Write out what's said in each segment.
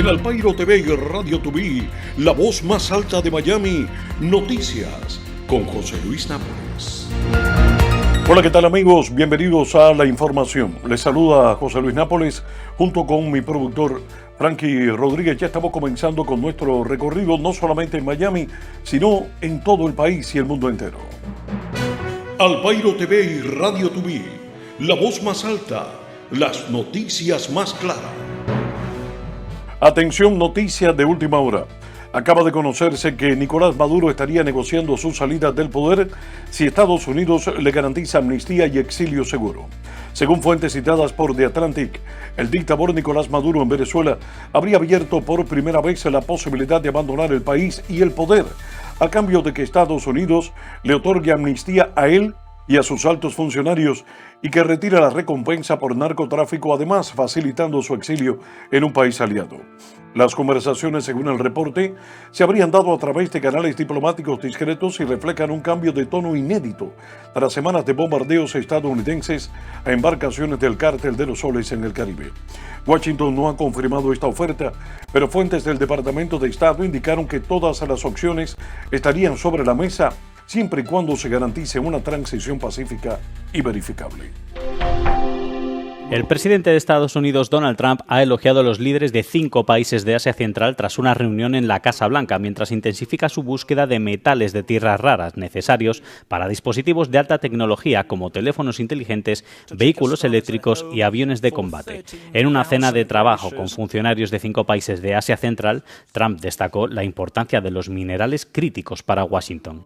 En Alpairo TV y Radio TV, la voz más alta de Miami, noticias con José Luis Nápoles. Hola, ¿qué tal amigos? Bienvenidos a la información. Les saluda José Luis Nápoles junto con mi productor Frankie Rodríguez. Ya estamos comenzando con nuestro recorrido no solamente en Miami, sino en todo el país y el mundo entero. Alpairo TV y Radio TV, la voz más alta, las noticias más claras. Atención, noticias de última hora. Acaba de conocerse que Nicolás Maduro estaría negociando su salida del poder si Estados Unidos le garantiza amnistía y exilio seguro. Según fuentes citadas por The Atlantic, el dictador Nicolás Maduro en Venezuela habría abierto por primera vez la posibilidad de abandonar el país y el poder, a cambio de que Estados Unidos le otorgue amnistía a él y a sus altos funcionarios y que retira la recompensa por narcotráfico, además facilitando su exilio en un país aliado. Las conversaciones, según el reporte, se habrían dado a través de canales diplomáticos discretos y reflejan un cambio de tono inédito tras semanas de bombardeos estadounidenses a embarcaciones del Cártel de los Soles en el Caribe. Washington no ha confirmado esta oferta, pero fuentes del Departamento de Estado indicaron que todas las opciones estarían sobre la mesa siempre y cuando se garantice una transición pacífica y verificable. El presidente de Estados Unidos, Donald Trump, ha elogiado a los líderes de 5 países de Asia Central tras una reunión en la Casa Blanca, mientras intensifica su búsqueda de metales de tierras raras necesarios para dispositivos de alta tecnología como teléfonos inteligentes, vehículos eléctricos y aviones de combate. En una cena de trabajo con funcionarios de 5 países de Asia Central, Trump destacó la importancia de los minerales críticos para Washington.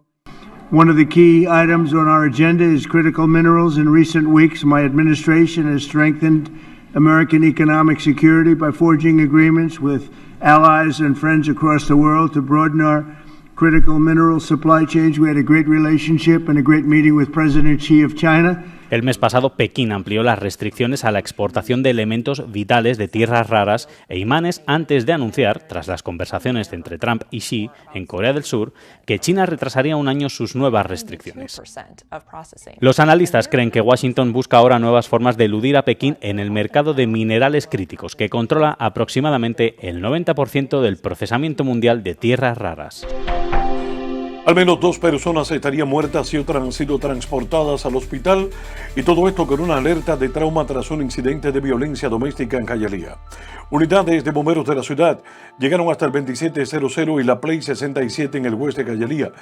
One of the key items on our agenda is critical minerals. In recent weeks, my administration has strengthened American economic security by forging agreements with allies and friends across the world to broaden our critical mineral supply chains. We had a great relationship and a great meeting with President Xi of China. El mes pasado, Pekín amplió las restricciones a la exportación de elementos vitales de tierras raras e imanes antes de anunciar, tras las conversaciones entre Trump y Xi en Corea del Sur, que China retrasaría un año sus nuevas restricciones. Los analistas creen que Washington busca ahora nuevas formas de eludir a Pekín en el mercado de minerales críticos, que controla aproximadamente el 90% del procesamiento mundial de tierras raras. Al menos 2 personas estarían muertas y otras han sido transportadas al hospital, y todo esto con una alerta de trauma tras un incidente de violencia doméstica en Hialeah. Unidades de bomberos de la ciudad llegaron hasta el 2700 y la Play 67 en el oeste de Hialeah,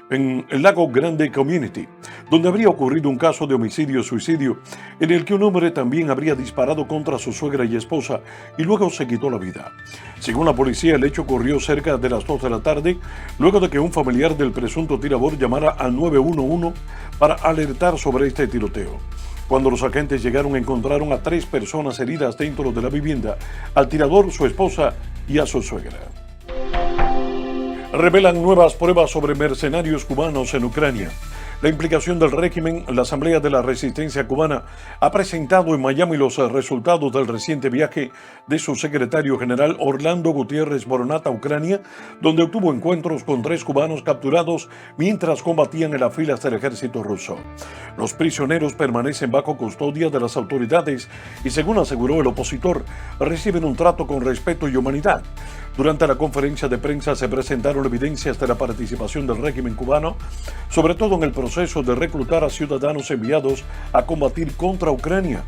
en el Lago Grande Community, donde habría ocurrido un caso de homicidio-suicidio en el que un hombre también habría disparado contra su suegra y esposa y luego se quitó la vida. Según la policía, el hecho ocurrió cerca de las 2 de la tarde, luego de que un familiar del presunto tirador llamara al 911 para alertar sobre este tiroteo. Cuando los agentes llegaron, encontraron a 3 personas heridas dentro de la vivienda, al tirador, su esposa y a su suegra. Revelan nuevas pruebas sobre mercenarios cubanos en Ucrania. La implicación del régimen, la Asamblea de la Resistencia Cubana ha presentado en Miami los resultados del reciente viaje de su secretario general Orlando Gutiérrez Moronat a Ucrania, donde obtuvo encuentros con 3 cubanos capturados mientras combatían en las filas del ejército ruso. Los prisioneros permanecen bajo custodia de las autoridades y, según aseguró el opositor, reciben un trato con respeto y humanidad. Durante la conferencia de prensa se presentaron evidencias de la participación del régimen cubano, sobre todo en el proceso de reclutar a ciudadanos enviados a combatir contra Ucrania.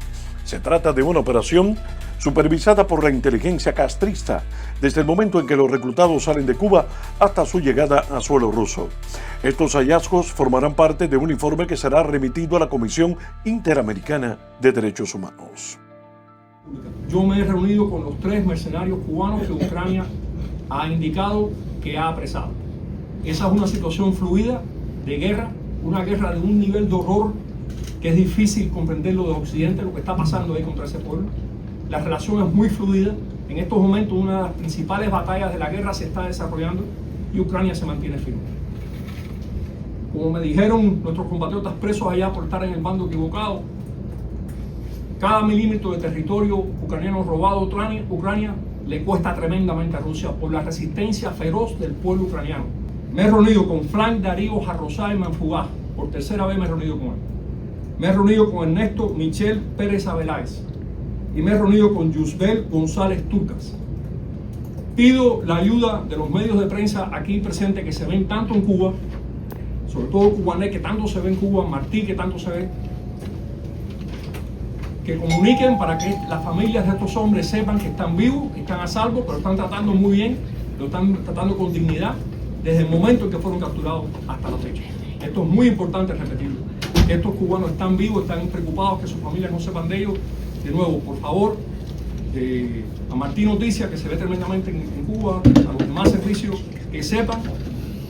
Se trata de una operación supervisada por la inteligencia castrista, desde el momento en que los reclutados salen de Cuba hasta su llegada a suelo ruso. Estos hallazgos formarán parte de un informe que será remitido a la Comisión Interamericana de Derechos Humanos. Yo me he reunido con los 3 mercenarios cubanos que Ucrania ha indicado que ha apresado. Esa es una situación fluida de guerra, una guerra de un nivel de horror que es difícil comprenderlo de Occidente, lo que está pasando ahí contra ese pueblo. La relación es muy fluida. En estos momentos una de las principales batallas de la guerra se está desarrollando y Ucrania se mantiene firme. Como me dijeron nuestros compatriotas presos allá por estar en el bando equivocado, cada milímetro de territorio ucraniano robado a Ucrania le cuesta tremendamente a Rusia por la resistencia feroz del pueblo ucraniano. Me he reunido con Frank Darío Jarrosá y Manfugá, por 3ª vez me he reunido con él. Me he reunido con Ernesto Michel Pérez Abeláez y me he reunido con Yusbel González Turcas. Pido la ayuda de los medios de prensa aquí presentes que se ven tanto en Cuba, sobre todo Cubanet, que tanto se ve en Cuba, Martí, que tanto se ve, que comuniquen para que las familias de estos hombres sepan que están vivos, que están a salvo, pero están tratando muy bien, lo están tratando con dignidad desde el momento en que fueron capturados hasta la fecha. Esto es muy importante repetirlo. Estos cubanos están vivos, están preocupados que sus familias no sepan de ellos. De nuevo, por favor, a Martí Noticias, que se ve tremendamente en Cuba, a los demás servicios, que sepan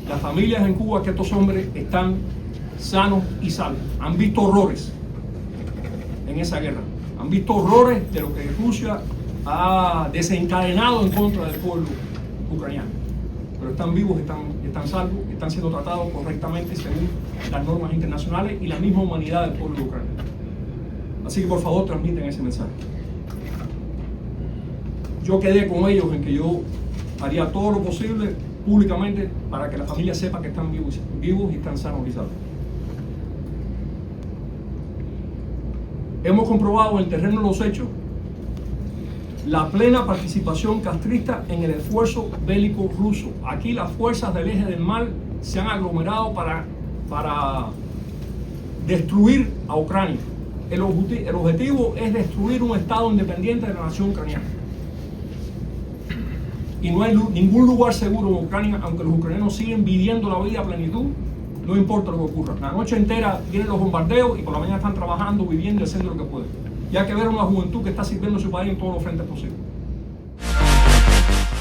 las familias en Cuba que estos hombres están sanos y salvos. Han visto horrores en esa guerra, han visto horrores de lo que Rusia ha desencadenado en contra del pueblo ucraniano, pero están vivos, están salvos, están siendo tratados correctamente según las normas internacionales y la misma humanidad del pueblo ucraniano. Así que por favor transmiten ese mensaje. Yo quedé con ellos en que yo haría todo lo posible públicamente para que la familia sepa que están vivos y están sanos y salvos. Hemos comprobado en el terreno de los hechos la plena participación castrista en el esfuerzo bélico ruso. Aquí las fuerzas del eje del mal se han aglomerado para destruir a Ucrania. El objetivo es destruir un Estado independiente de la nación ucraniana. Y no hay ningún lugar seguro en Ucrania, aunque los ucranianos siguen viviendo la vida a plenitud, no importa lo que ocurra. La noche entera vienen los bombardeos y por la mañana están trabajando, viviendo y haciendo lo que pueden. Y hay que ver a una juventud que está sirviendo a su país en todos los frentes posibles.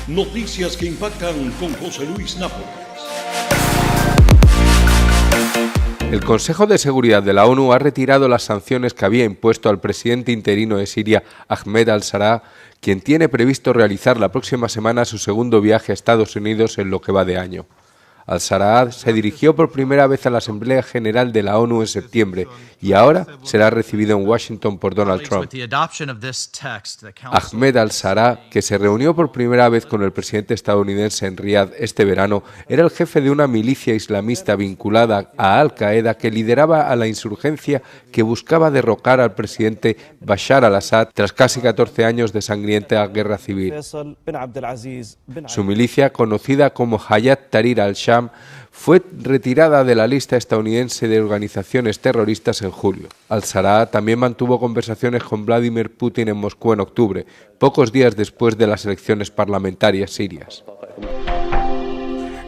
Noticias que impactan con José Luis Nápoles. El Consejo de Seguridad de la ONU ha retirado las sanciones que había impuesto al presidente interino de Siria, Ahmed al-Sharaa, quien tiene previsto realizar la próxima semana su segundo viaje a Estados Unidos en lo que va de año. Al-Sharaa se dirigió por primera vez a la Asamblea General de la ONU en septiembre y ahora será recibido en Washington por Donald Trump. Ahmed al-Sharaa, que se reunió por primera vez con el presidente estadounidense en Riad este verano, era el jefe de una milicia islamista vinculada a Al-Qaeda que lideraba a la insurgencia que buscaba derrocar al presidente Bashar al-Assad tras casi 14 años de sangrienta guerra civil. Su milicia, conocida como Hayat Tahrir al-Sham, fue retirada de la lista estadounidense de organizaciones terroristas en julio. Al-Sharaa también mantuvo conversaciones con Vladimir Putin en Moscú en octubre, pocos días después de las elecciones parlamentarias sirias.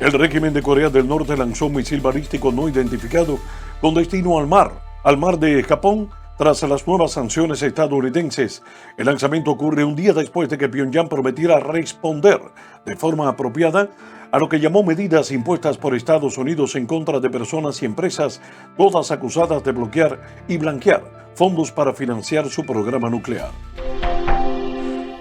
El régimen de Corea del Norte lanzó un misil balístico no identificado con destino al mar de Japón, tras las nuevas sanciones estadounidenses. El lanzamiento ocurre un día después de que Pyongyang prometiera responder de forma apropiada a lo que llamó medidas impuestas por Estados Unidos en contra de personas y empresas, todas acusadas de bloquear y blanquear fondos para financiar su programa nuclear.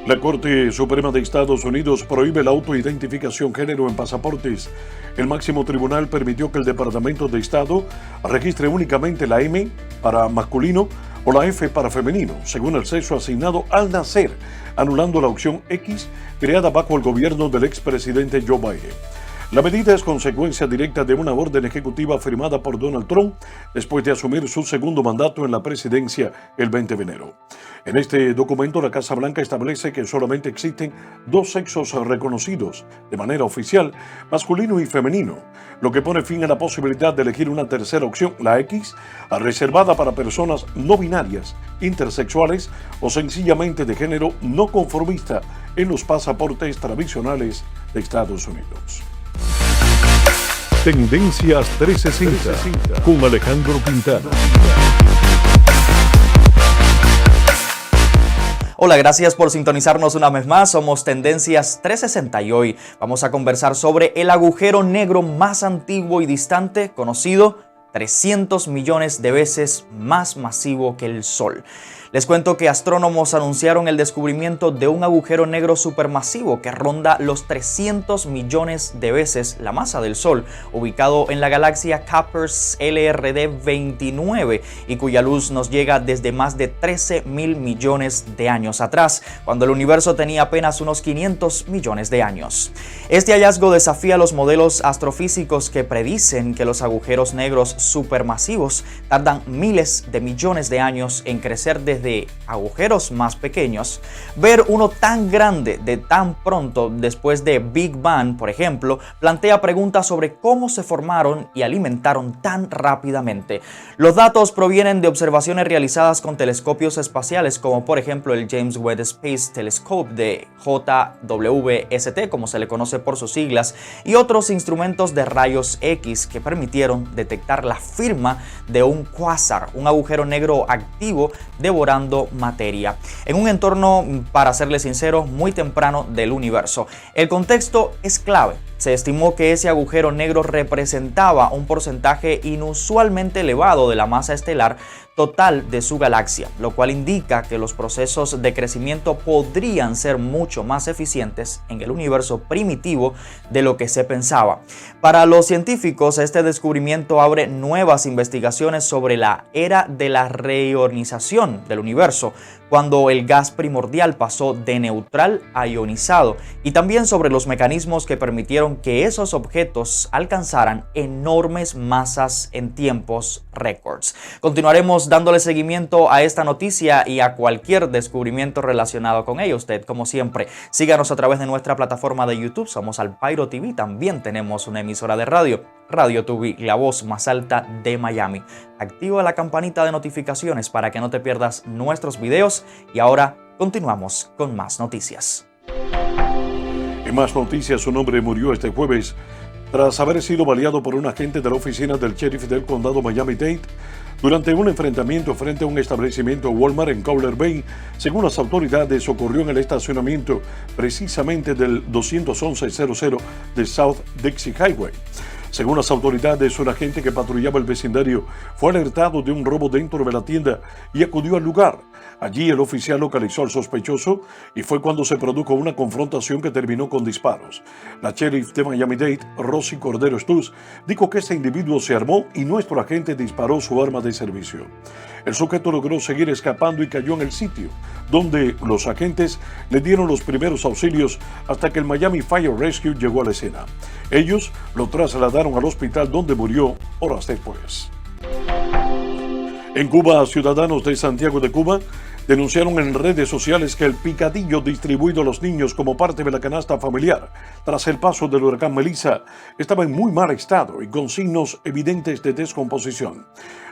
La Corte Suprema de Estados Unidos prohíbe la autoidentificación género en pasaportes. El máximo tribunal permitió que el Departamento de Estado registre únicamente la M para masculino o la F para femenino, según el sexo asignado al nacer, anulando la opción X creada bajo el gobierno del expresidente Joe Biden. La medida es consecuencia directa de una orden ejecutiva firmada por Donald Trump después de asumir su segundo mandato en la presidencia el 20 de enero. En este documento, la Casa Blanca establece que solamente existen dos sexos reconocidos de manera oficial, masculino y femenino, lo que pone fin a la posibilidad de elegir una tercera opción, la X, reservada para personas no binarias, intersexuales o sencillamente de género no conformista en los pasaportes tradicionales de Estados Unidos. Tendencias 360 con Alejandro Quintana. Hola, gracias por sintonizarnos una vez más. Somos Tendencias 360 y hoy vamos a conversar sobre el agujero negro más antiguo y distante, conocido 300 millones de veces más masivo que el Sol. Les cuento que astrónomos anunciaron el descubrimiento de un agujero negro supermasivo que ronda los 300 millones de veces la masa del Sol, ubicado en la galaxia Kuiper LRD 29 y cuya luz nos llega desde más de 13.000 millones de años atrás, cuando el universo tenía apenas unos 500 millones de años. Este hallazgo desafía los modelos astrofísicos que predicen que los agujeros negros supermasivos tardan miles de millones de años en crecer desde agujeros más pequeños, ver uno tan grande de tan pronto después de Big Bang, por ejemplo, plantea preguntas sobre cómo se formaron y alimentaron tan rápidamente. Los datos provienen de observaciones realizadas con telescopios espaciales como por ejemplo el James Webb Space Telescope de JWST, como se le conoce por sus siglas, y otros instrumentos de rayos X que permitieron detectar la firma de un quasar, un agujero negro activo devorando materia, en un entorno, para serles sincero, muy temprano del universo. El contexto es clave. Se estimó que ese agujero negro representaba un porcentaje inusualmente elevado de la masa estelar total de su galaxia, lo cual indica que los procesos de crecimiento podrían ser mucho más eficientes en el universo primitivo de lo que se pensaba. Para los científicos, este descubrimiento abre nuevas investigaciones sobre la era de la reionización del universo, cuando el gas primordial pasó de neutral a ionizado, y también sobre los mecanismos que permitieron que esos objetos alcanzaran enormes masas en tiempos récords. Continuaremos dándole seguimiento a esta noticia y a cualquier descubrimiento relacionado con ella. Usted, como siempre, síganos a través de nuestra plataforma de YouTube, somos Alpairo TV, también tenemos una emisora de radio, Radio TV, la voz más alta de Miami. Activa la campanita de notificaciones para que no te pierdas nuestros videos y ahora continuamos con más noticias. En más noticias, un hombre murió este jueves tras haber sido baleado por un agente de la oficina del sheriff del condado Miami-Dade durante un enfrentamiento frente a un establecimiento Walmart en Cowler Bay. Según las autoridades, ocurrió en el estacionamiento precisamente del 21100 de South Dixie Highway. Según las autoridades, un agente que patrullaba el vecindario fue alertado de un robo dentro de la tienda y acudió al lugar. Allí el oficial localizó al sospechoso y fue cuando se produjo una confrontación que terminó con disparos. La sheriff de Miami-Dade, Rosie Cordero Stuz, dijo que este individuo se armó y nuestro agente disparó su arma de servicio. El sujeto logró seguir escapando y cayó en el sitio, donde los agentes le dieron los primeros auxilios hasta que el Miami Fire Rescue llegó a la escena. Ellos lo trasladaron al hospital donde murió horas después. En Cuba, ciudadanos de Santiago de Cuba denunciaron en redes sociales que el picadillo distribuido a los niños como parte de la canasta familiar tras el paso del huracán Melissa estaba en muy mal estado y con signos evidentes de descomposición.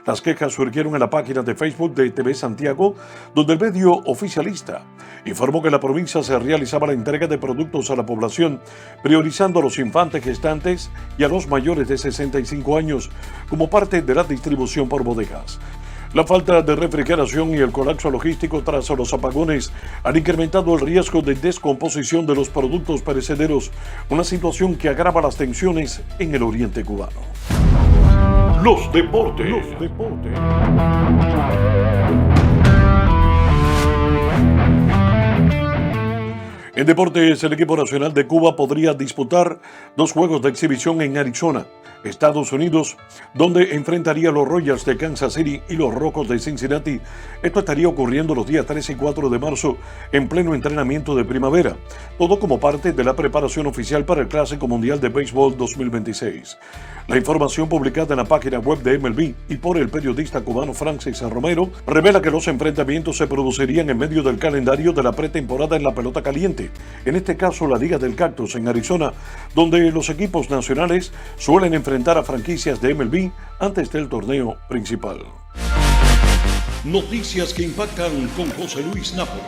Las quejas surgieron en la página de Facebook de TV Santiago, donde el medio oficialista informó que en la provincia se realizaba la entrega de productos a la población, priorizando a los infantes gestantes y a los mayores de 65 años como parte de la distribución por bodegas. La falta de refrigeración y el colapso logístico tras los apagones han incrementado el riesgo de descomposición de los productos perecederos, una situación que agrava las tensiones en el oriente cubano. Los deportes. En deportes, el equipo nacional de Cuba podría disputar 2 juegos de exhibición en Arizona, Estados Unidos, donde enfrentaría a los Royals de Kansas City y los Rojos de Cincinnati. Esto estaría ocurriendo los días 3 y 4 de marzo en pleno entrenamiento de primavera, todo como parte de la preparación oficial para el Clásico Mundial de Béisbol 2026. La información publicada en la página web de MLB y por el periodista cubano Francis Romero revela que los enfrentamientos se producirían en medio del calendario de la pretemporada en la pelota caliente, en este caso la Liga del Cactus en Arizona, donde los equipos nacionales suelen enfrentar a franquicias de MLB antes del torneo principal. Noticias que impactan con José Luis Nápoles.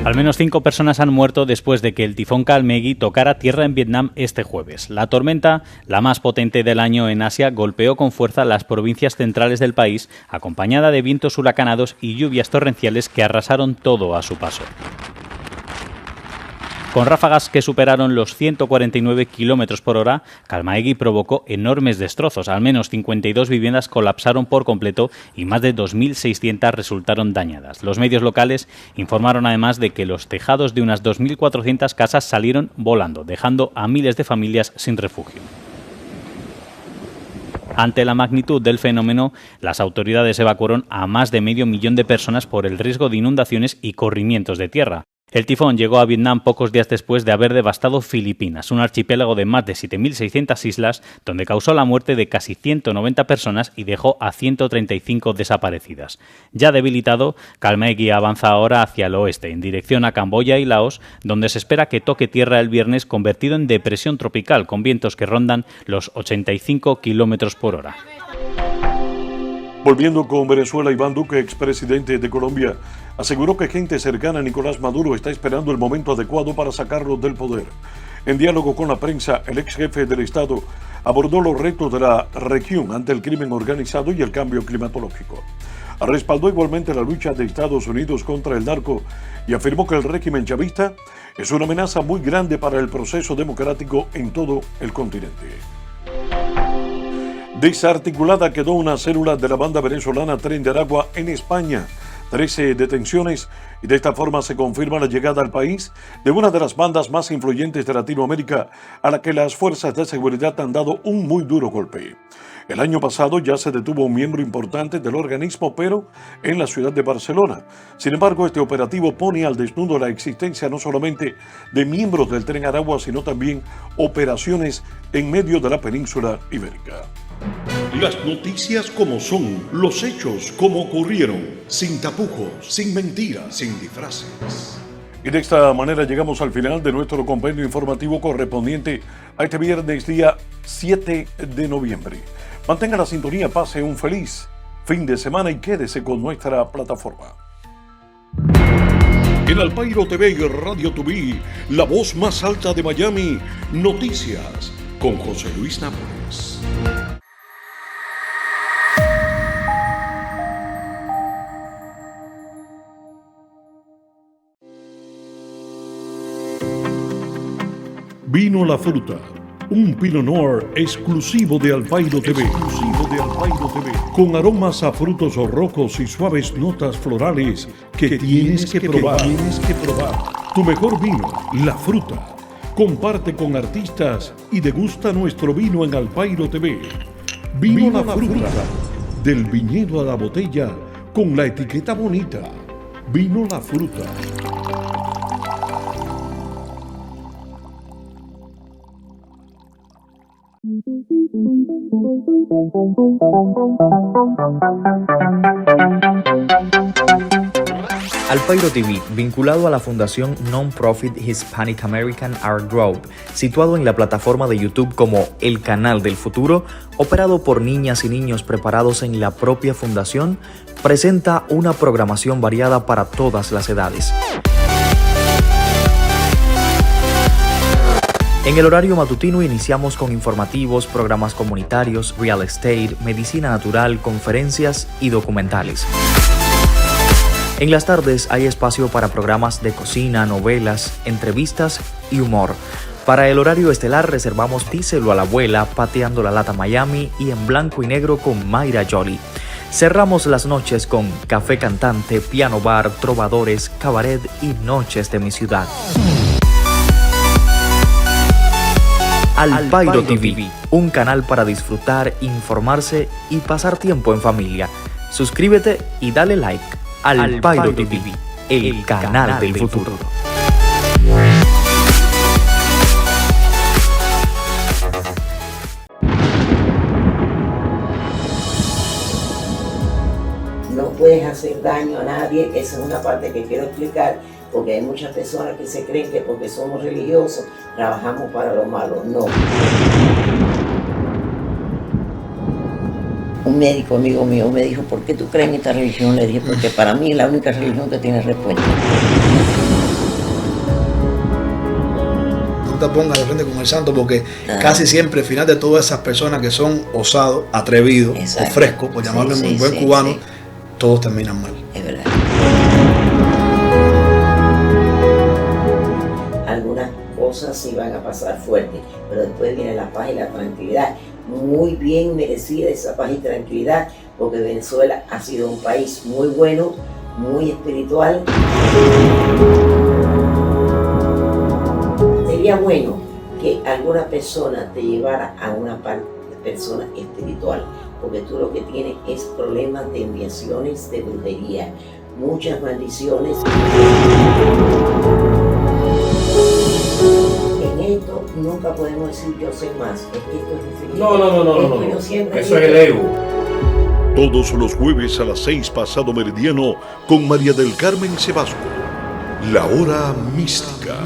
Al menos 5 personas han muerto después de que el tifón Kalmegi tocara tierra en Vietnam este jueves. La tormenta, la más potente del año en Asia, golpeó con fuerza las provincias centrales del país, acompañada de vientos huracanados y lluvias torrenciales que arrasaron todo a su paso. Con ráfagas que superaron los 149 km por hora, Kalmegi provocó enormes destrozos. Al menos 52 viviendas colapsaron por completo y más de 2.600 resultaron dañadas. Los medios locales informaron además de que los tejados de unas 2.400 casas salieron volando, dejando a miles de familias sin refugio. Ante la magnitud del fenómeno, las autoridades evacuaron a más de medio millón de personas por el riesgo de inundaciones y corrimientos de tierra. El tifón llegó a Vietnam pocos días después de haber devastado Filipinas, un archipiélago de más de 7.600 islas, donde causó la muerte de casi 190 personas y dejó a 135 desaparecidas. Ya debilitado, Kalmegyi avanza ahora hacia el oeste, en dirección a Camboya y Laos, donde se espera que toque tierra el viernes, convertido en depresión tropical, con vientos que rondan los 85 km por hora. Volviendo con Venezuela, Iván Duque, expresidente de Colombia, aseguró que gente cercana a Nicolás Maduro está esperando el momento adecuado para sacarlo del poder. En diálogo con la prensa, el ex jefe del Estado abordó los retos de la región ante el crimen organizado y el cambio climatológico. Respaldó igualmente la lucha de Estados Unidos contra el narco y afirmó que el régimen chavista es una amenaza muy grande para el proceso democrático en todo el continente. Desarticulada quedó una célula de la banda venezolana Tren de Aragua en España. 13 detenciones y de esta forma se confirma la llegada al país de una de las bandas más influyentes de Latinoamérica a la que las fuerzas de seguridad han dado un muy duro golpe. El año pasado ya se detuvo un miembro importante del organismo, pero en la ciudad de Barcelona. Sin embargo, este operativo pone al desnudo la existencia no solamente de miembros del Tren Aragua, sino también operaciones en medio de la península ibérica. Las noticias como son, los hechos como ocurrieron, sin tapujos, sin mentiras, sin disfraces. Y de esta manera llegamos al final de nuestro compendio informativo correspondiente a este viernes día 7 de noviembre. Mantenga la sintonía, pase un feliz fin de semana y quédese con nuestra plataforma. En Alpairo TV y Radio Tubí, la voz más alta de Miami, noticias con José Luis Nápoles. Vino La Fruta, un Pinot Noir exclusivo de Alpairo TV. Con aromas a frutos rojos y suaves notas florales que tienes que probar. Tu mejor vino, La Fruta. Comparte con artistas y degusta nuestro vino en Alpairo TV. Vino La Fruta, del viñedo a la botella, con la etiqueta bonita. Vino La Fruta. Alpairo TV, vinculado a la fundación non-profit Hispanic American Art Group, situado en la plataforma de YouTube como El Canal del Futuro, operado por niñas y niños preparados en la propia fundación, presenta una programación variada para todas las edades. En el horario matutino iniciamos con informativos, programas comunitarios, real estate, medicina natural, conferencias y documentales. En las tardes hay espacio para programas de cocina, novelas, entrevistas y humor. Para el horario estelar reservamos Díselo a la Abuela, Pateando la Lata Miami y En Blanco y Negro con Mayra Jolie. Cerramos las noches con Café Cantante, Piano Bar, Trovadores, Cabaret y Noches de mi Ciudad. Alpairo TV, un canal para disfrutar, informarse y pasar tiempo en familia. Suscríbete y dale like. Alpairo TV, el canal del futuro. No puedes hacer daño a nadie, esa es una parte que quiero explicar, porque hay muchas personas que se creen que porque somos religiosos trabajamos para lo malo. No. Un médico amigo mío me dijo, ¿por qué tú crees en esta religión? Le dije, porque para mí es la única religión que tiene respuesta. No te pongas de frente con el santo, porque casi siempre al final de todas esas personas que son osados, atrevidos, o frescos, por llamarlo en un buen cubano, todos terminan mal. Es verdad. Algunas cosas sí van a pasar fuertes, pero después viene la paz y la tranquilidad. Muy bien merecida esa paz y tranquilidad, porque Venezuela ha sido un país muy bueno, muy espiritual. Sería bueno que alguna persona te llevara a una persona espiritual, porque tú lo que tienes es problemas de enviaciones, de brujería, muchas maldiciones. esto nunca podemos decir yo sé más. Es que esto es infinito. No. Yo siempre Eso digo, es el ego. Todos los jueves a las 6 pasado meridiano con María del Carmen Sebasco. La Hora Mística.